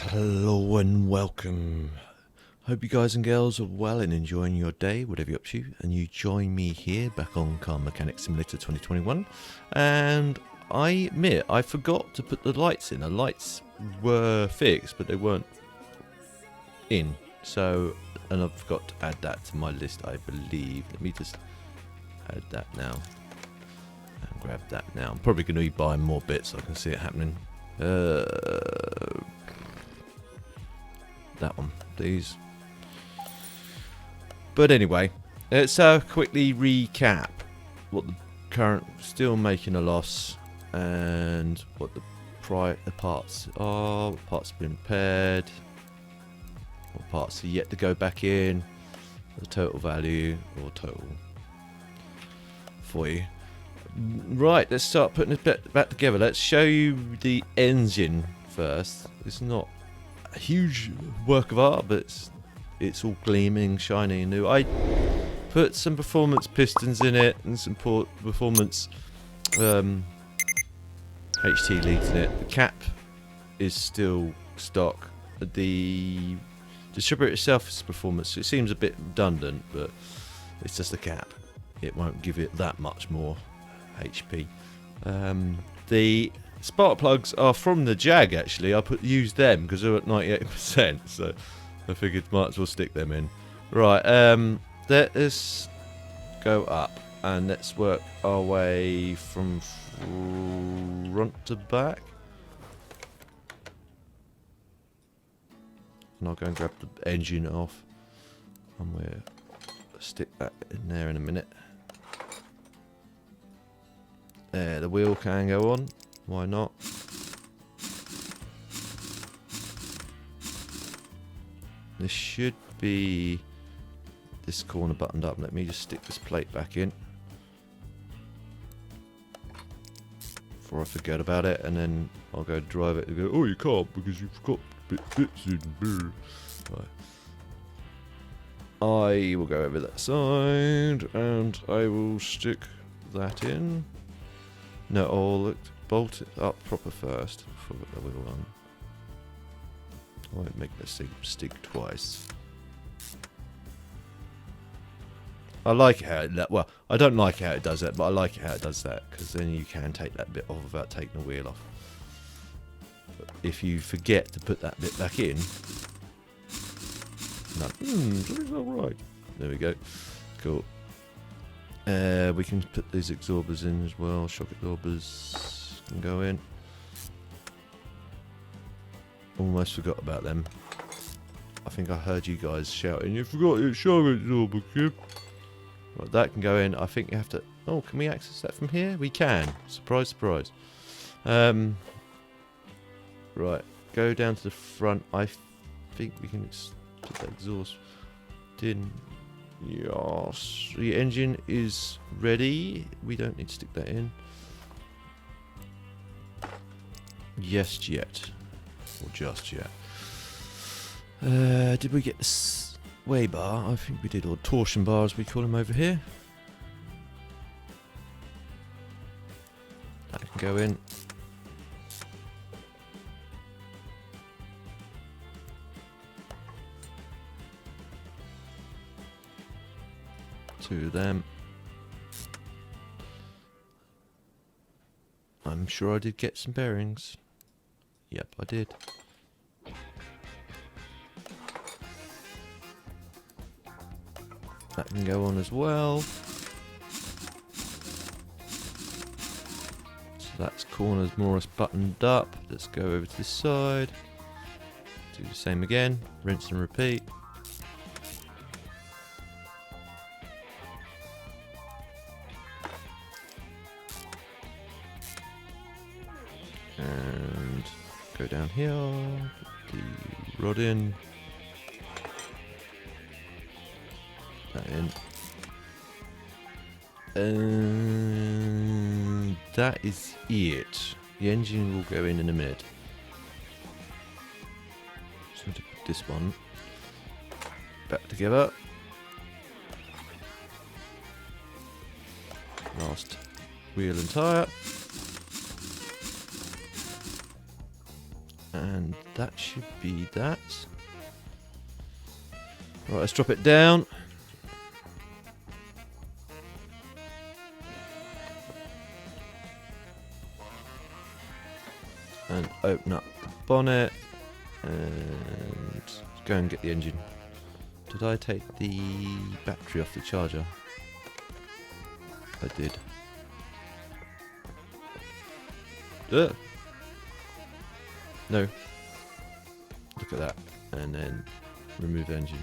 Hello and welcome. Hope you guys and girls are well and enjoying your day, whatever you're up to. And you join me here back on Car Mechanic Simulator 2021. And I admit, I forgot to put the lights in. The lights were fixed, but they weren't in. So, and I've got to add that to my list, I believe. Let me just add that now. And grab that now. I'm probably going to be buying more bits so I can see it happening. That one, please. But anyway, let's quickly recap what the current still making a loss and what the parts are, what parts have been repaired, what parts are yet to go back in, the total value or total for you. Right, let's start putting it back together. Let's show you the engine first. It's not a huge work of art, but it's all gleaming, shiny and new. I put some performance pistons in it and some performance HT leads in it. The cap is still stock. The distributor itself is performance. It seems a bit redundant, but it's just a cap. It won't give it that much more HP. The spark plugs are from the Jag actually. I used them because they're at 98%, so I figured might as well stick them in. Right, let us go up and let's work our way from front to back. And I'll go and grab the engine off and we'll stick that in there in a minute. There, the wheel can go on. Why not? This should be this corner buttoned up. Let me just stick this plate back in before I forget about it, and then I'll go drive it and go, oh, you can't because you've got bits in. Right. I will go over that side and I will stick that in. No, I'll bolt it up proper first before I put the wheel on. I won't make this thing stick twice. I like how it, well, I don't like how it does that, but I like how it does that, because then you can take that bit off without taking the wheel off. But if you forget to put that bit back in, something's not right. There we go. Cool. We can put these absorbers in as well. Shock absorbers can go in. Almost forgot about them. I think I heard you guys shouting, you forgot your shock absorber, kid. Right, that can go in. I think you have to... Oh, can we access that from here? We can. Surprise, surprise. Right, go down to the front. I think we can put that exhaust in. Yes, the engine is ready. We don't need to stick that in. Yes, yet. Or just yet. Did we get the sway bar? I think we did, or torsion bar as we call them over here. That can go in. Two of them. I'm sure I did get some bearings. Yep, I did. That can go on as well. So that's corners more or less buttoned up. Let's go over to this side. Do the same again. Rinse and repeat. And go down here, put the rod in, that in, and that is it. The engine will go in a minute. Just need to put this one back together. Last wheel and tyre. And that should be that. Right, let's drop it down. And open up the bonnet. And go and get the engine. Did I take the battery off the charger? I did. No. Look at that. And then remove engine.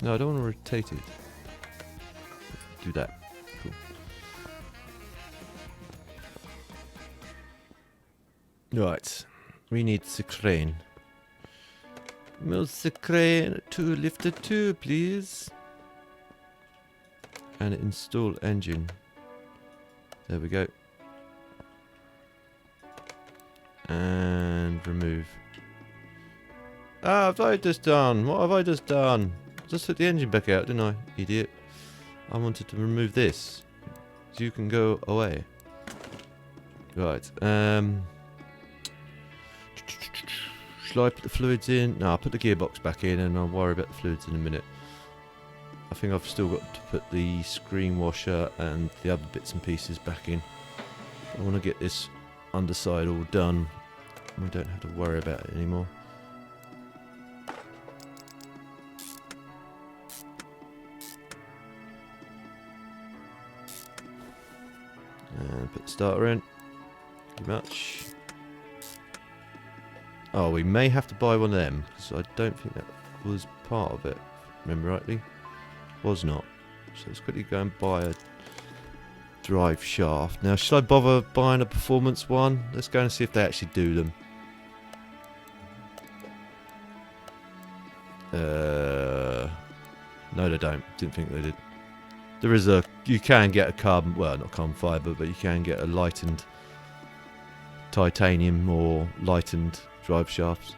No, I don't want to rotate it. Do that. Cool. Right. We need the crane. Move the crane to lift it too, please. And install engine. There we go. And remove. Ah, what have I just done? What have I just done? Just took the engine back out, didn't I? Idiot. I wanted to remove this. So you can go away. Right. Shall I put the fluids in? No, I'll put the gearbox back in and I'll worry about the fluids in a minute. I think I've still got to put the screen washer and the other bits and pieces back in. I want to get this underside all done. We don't have to worry about it anymore. And put the starter in. Pretty much. Oh, we may have to buy one of them, because I don't think that was part of it, if I remember rightly. Was not. So let's quickly go and buy a drive shaft. Now, should I bother buying a performance one? Let's go and see if they actually do them. No, they don't. Didn't think they did. There is a... You can get a carbon... Well, not carbon fibre, but you can get a lightened titanium or lightened drive shafts.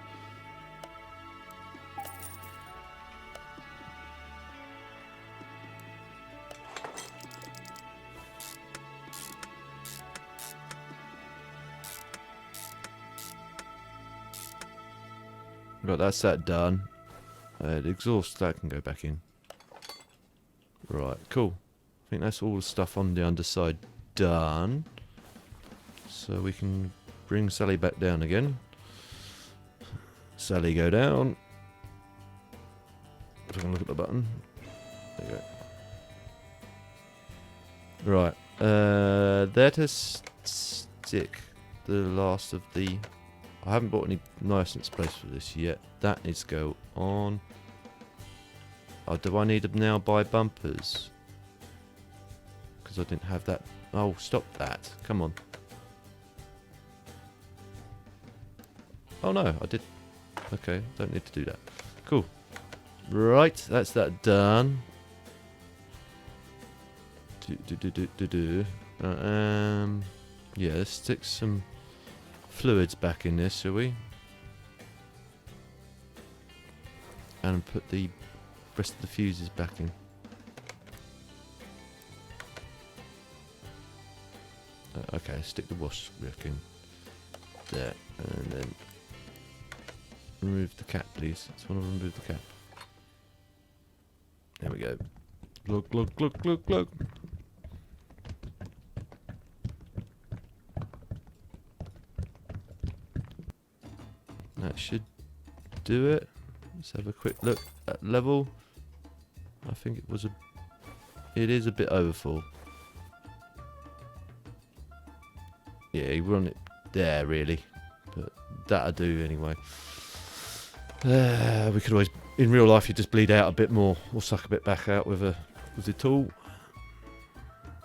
Right, that's that done. The exhaust, that can go back in. Right, cool. I think that's all the stuff on the underside done. So we can bring Sally back down again. Sally, go down. If I can look at the button. There you go. Right. Let us stick the last of the... I haven't bought any license plates for this yet. That needs to go on. Oh, do I need to now buy bumpers? Because I didn't have that. Oh, stop that. Come on. Oh no, I did. Okay, don't need to do that. Cool. Right, that's that done. Yeah, let's stick some fluids back in this, shall we? And put the rest of the fuses back in. Okay, stick the wash back in there, and then remove the cap, please. Just want to remove the cap. There we go. Look. That should do it. Let's have a quick look at level. I think it is a bit overfull. Yeah, you run it there really, but that'll do anyway. We could always, in real life, you just bleed out a bit more, or suck a bit back out with the tool,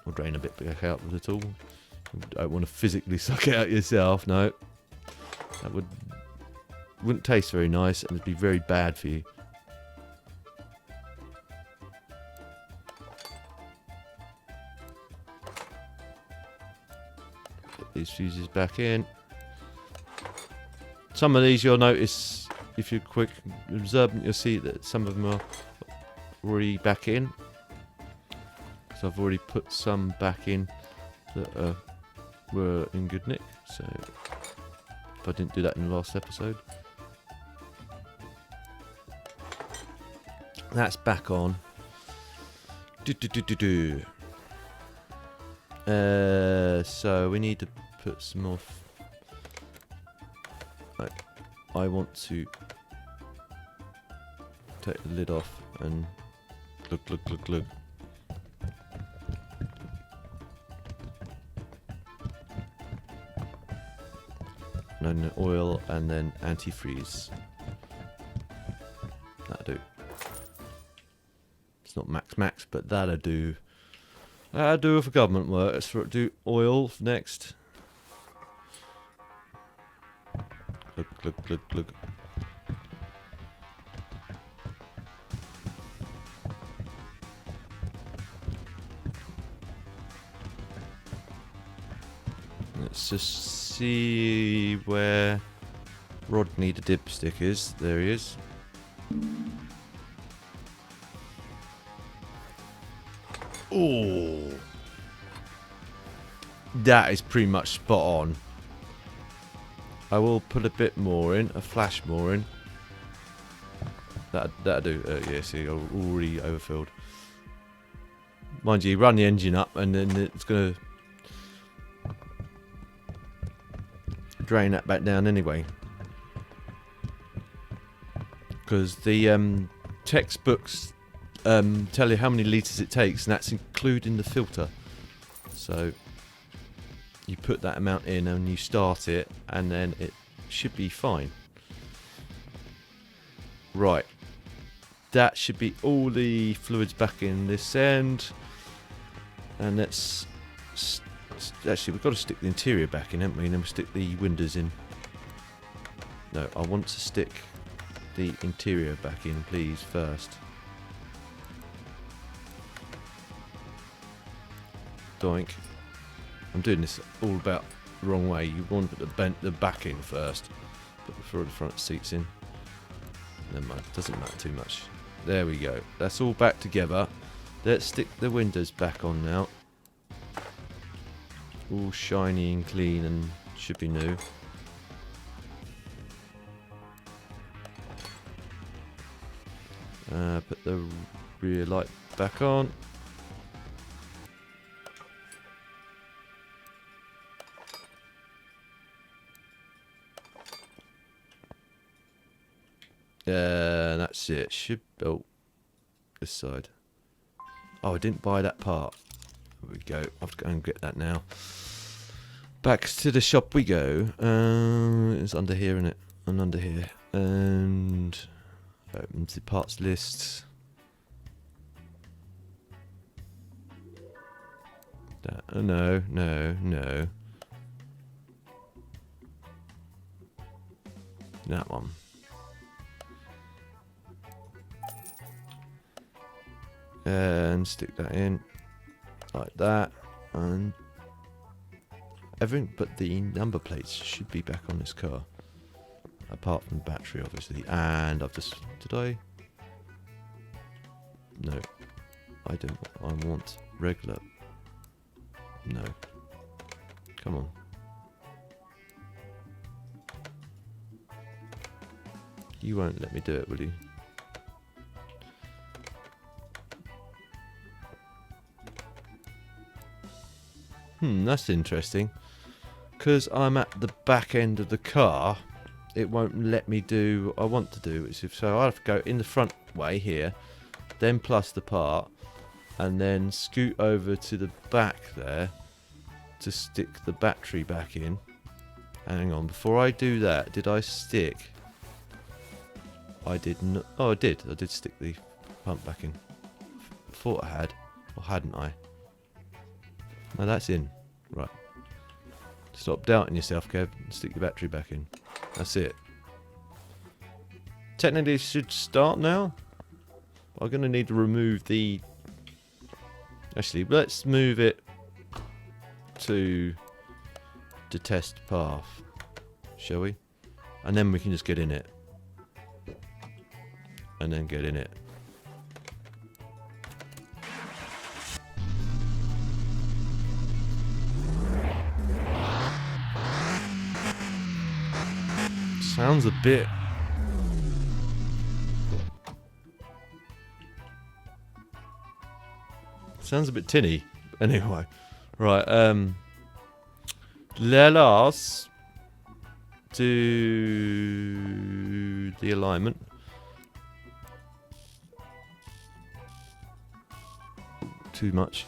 or drain a bit back out with the tool. You don't want to physically suck it out yourself. No, that wouldn't taste very nice, and it'd be very bad for you. Put these fuses back in. Some of these you'll notice, if you're quick observant, you'll see that some of them are already back in. So I've already put some back in. that were in good nick. So if I didn't do that in the last episode, that's back on. So we need to put some more. I want to take the lid off and look. And then oil and then antifreeze. That'll do. It's not max, but that'll do. That'll do for government work. Let's do oil next. Look. Let's just see where Rodney the dipstick is. There he is. Oh, that is pretty much spot on. I will put a bit more in, a flash more in. That'll do. Yeah, see, already overfilled. Mind you, run the engine up and then it's going to drain that back down anyway. Because the textbooks tell you how many litres it takes, and that's including the filter. So you put that amount in and you start it, and then it should be fine. Right, that should be all the fluids back in this end. And let's actually, we've got to stick the interior back in, haven't we? And then we'll stick the windows in. No, I want to stick the interior back in, please, first. Doink. I'm doing this all about the wrong way. You want to put the back in first, but before the front seats in. Never mind, doesn't matter too much. There we go. That's all back together. Let's stick the windows back on now. All shiny and clean and should be new. Put the rear light back on. That's it. Should this side. Oh, I didn't buy that part. There we go. I have to go and get that now. Back to the shop we go. It's under here, isn't it? And under here. And open the parts list. No. That one. And stick that in like that, and everything but the number plates should be back on this car, apart from the battery, obviously. And I've just no, I don't. I want regular. No, come on. You won't let me do it, will you? That's interesting. Because I'm at the back end of the car, it won't let me do what I want to do. So I have to go in the front way here, then plus the part, and then scoot over to the back there to stick the battery back in. Hang on, before I do that, did I stick? I did not. Oh, I did. I did stick the pump back in. Thought I had, or hadn't I? No, that's in. Right. Stop doubting yourself, Kev. Stick your battery back in. That's it. Technically, it should start now. I'm going to need to remove the... Actually, let's move it to the test path. Shall we? And then we can just get in it. And then get in it. Sounds a bit... Sounds a bit tinny. Anyway. Right, let us do the alignment. Too much.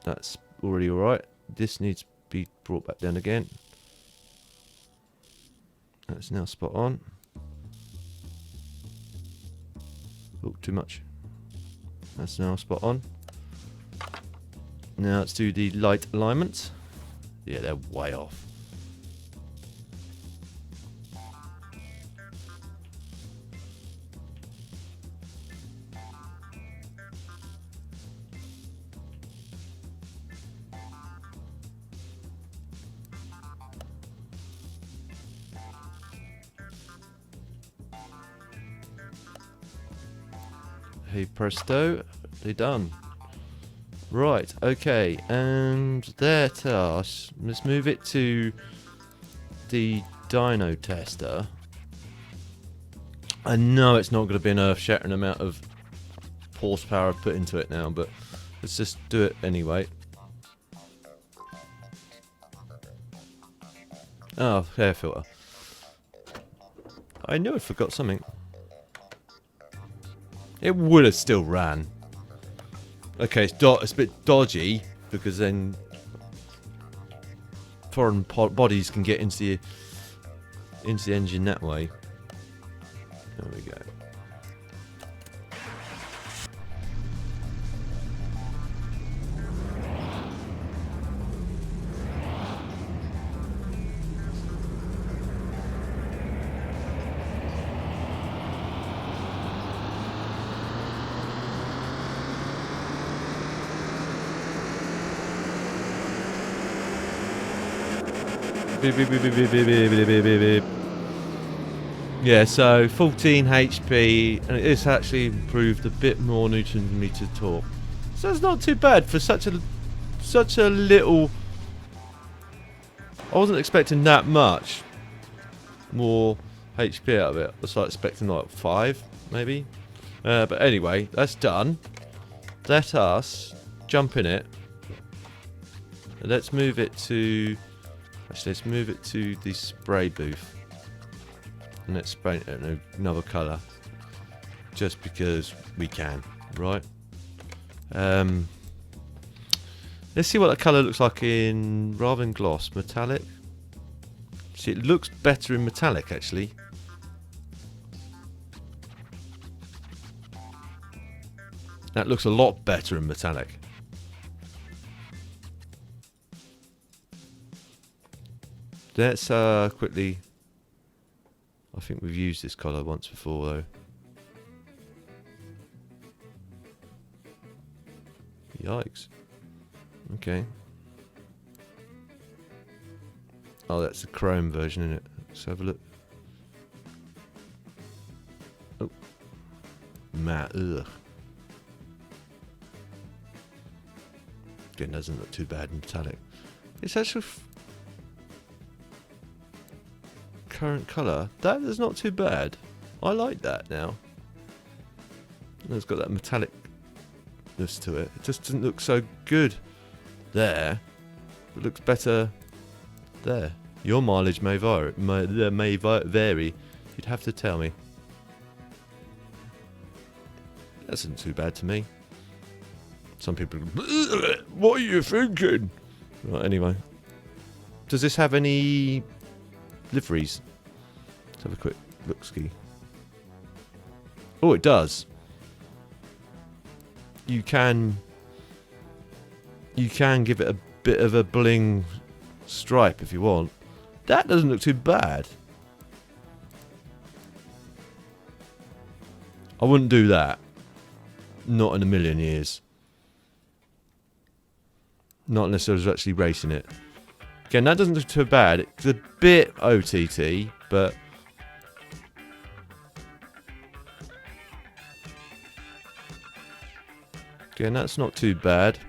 That's already alright. This needs to be brought back down again. That's now spot on. Oh, too much. That's now spot on. Now let's do the light alignment. Yeah, they're way off. Hey presto, they're done. Right, okay, and there to us. Let's move it to the dyno tester. I know it's not going to be an earth-shattering amount of horsepower I've put into it now, but let's just do it anyway. Oh, air filter. I knew I forgot something. It would have still ran. Okay, it's a bit dodgy because then foreign bodies can get into the engine that way. There we go. Beep, beep, beep, beep, beep, beep, beep, beep, beep, beep. Yeah, so 14 HP, and it's actually improved a bit more Newton meter torque. So it's not too bad for such a little. I wasn't expecting that much more HP out of it. I was like expecting like 5, maybe. But anyway, that's done. Let us jump in it. Let's move it to. Actually, let's move it to the spray booth. And let's spray it in another colour. Just because we can, right? Let's see what that colour looks like in, rather than gloss, metallic. See, it looks better in metallic, actually. That looks a lot better in metallic. Let's quickly... I think we've used this colour once before though. Yikes. Okay. Oh, that's the chrome version, isn't it? Let's have a look. Oh. Matte, ugh. Again, doesn't look too bad in metallic. It's actually... current colour, that is not too bad. I like that now. And it's got that metallicness to it. It just doesn't look so good there. It looks better there. Your mileage may vary. You'd have to tell me. That isn't too bad to me. Some people go, what are you thinking? Right, anyway. Does this have any liveries? Let's have a quick look ski. Oh, it does. You can give it a bit of a bling stripe if you want. That doesn't look too bad. I wouldn't do that. Not in a million years. Not unless I was actually racing it. Again, that doesn't look too bad. It's a bit OTT, but... again, that's not too bad.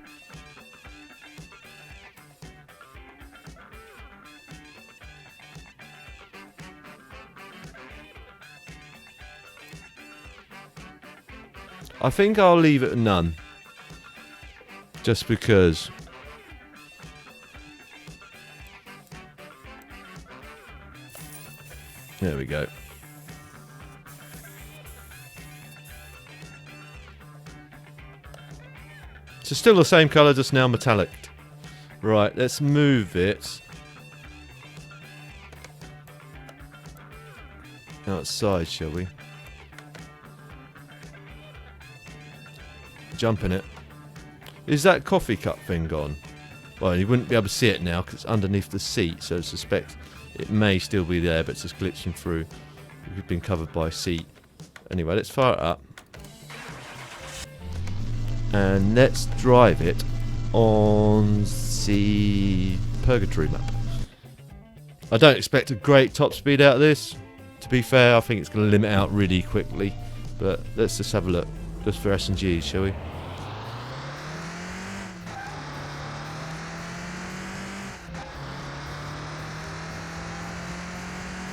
I think I'll leave it at none. Just because. There we go. So still the same colour, just now metallic. Right, let's move it outside, shall we? Jump in it. Is that coffee cup thing gone? Well, you wouldn't be able to see it now because it's underneath the seat, so I suspect it may still be there, but it's just glitching through. We've been covered by a seat. Anyway, let's fire it up. And let's drive it on the Purgatory map. I don't expect a great top speed out of this. To be fair, I think it's going to limit out really quickly. But let's just have a look. Just for S&Gs, shall we?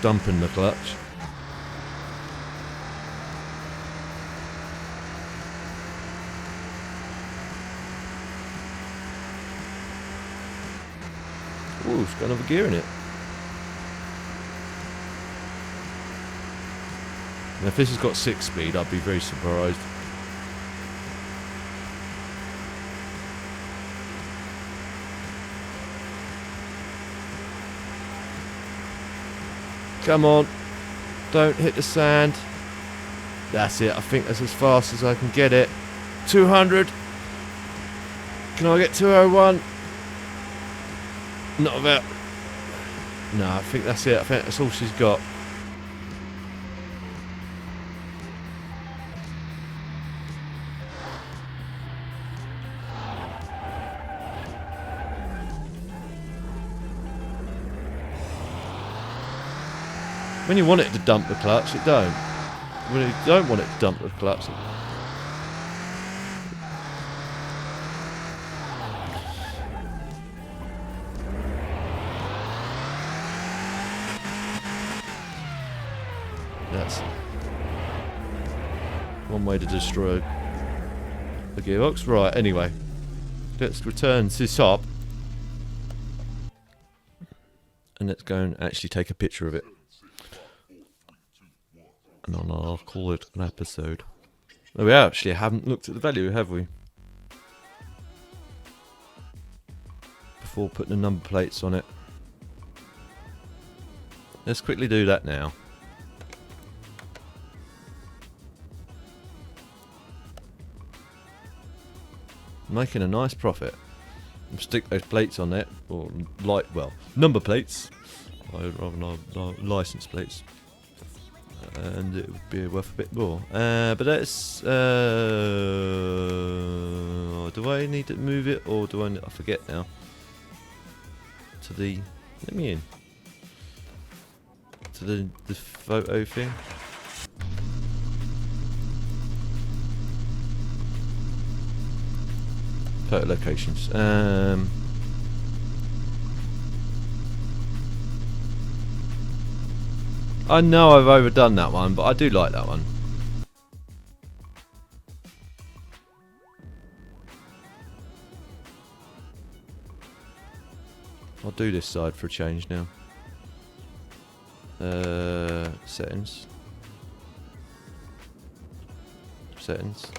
Dumping the clutch. Ooh, it's got another gear in it. And if this has got 6 speed, I'd be very surprised. Come on. Don't hit the sand. That's it. I think that's as fast as I can get it. 200. Can I get 201? Not about. No, I think that's it. I think that's all she's got. When you want it to dump the clutch, it don't. When you don't want it to dump the clutch, it... That's one way to destroy the gearbox. Right, anyway. Let's return to the top. And let's go and actually take a picture of it. And then I'll call it an episode. Oh, we actually haven't looked at the value, have we? Before putting the number plates on it. Let's quickly do that now. Making a nice profit. Stick those plates on it, or number plates. Rather than license plates. And it would be worth a bit more. But let's. Do I need to move it, or do I forget now? To the. Let me in. To the photo thing. Photo locations. I know I've overdone that one, but I do like that one. I'll do this side for a change now. Settings. Settings.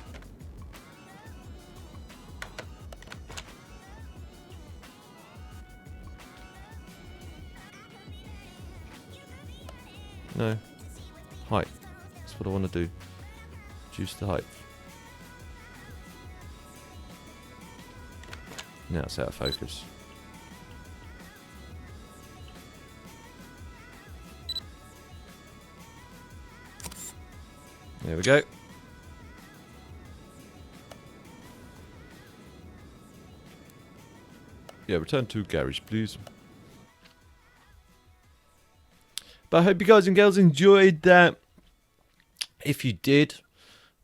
No. Height. That's what I want to do. Reduce the height. Now it's out of focus. There we go. Yeah, return to garage, please. But I hope you guys and girls enjoyed that. If you did,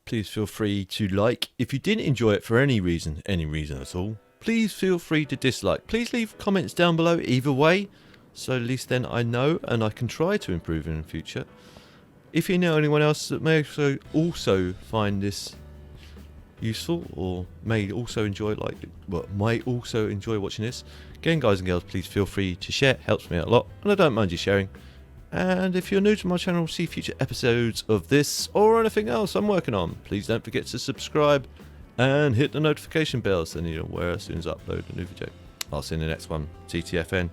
please feel free to like. If you didn't enjoy it for any reason at all, please feel free to dislike. Please leave comments down below either way, so at least then I know and I can try to improve in the future. If you know anyone else that may also find this useful or may also enjoy watching this, again guys and girls, please feel free to share. It helps me out a lot and I don't mind you sharing. And if you're new to my channel, see future episodes of this or anything else I'm working on, please don't forget to subscribe and hit the notification bell so you're aware as soon as I upload a new video. I'll see you in the next one. TTFN.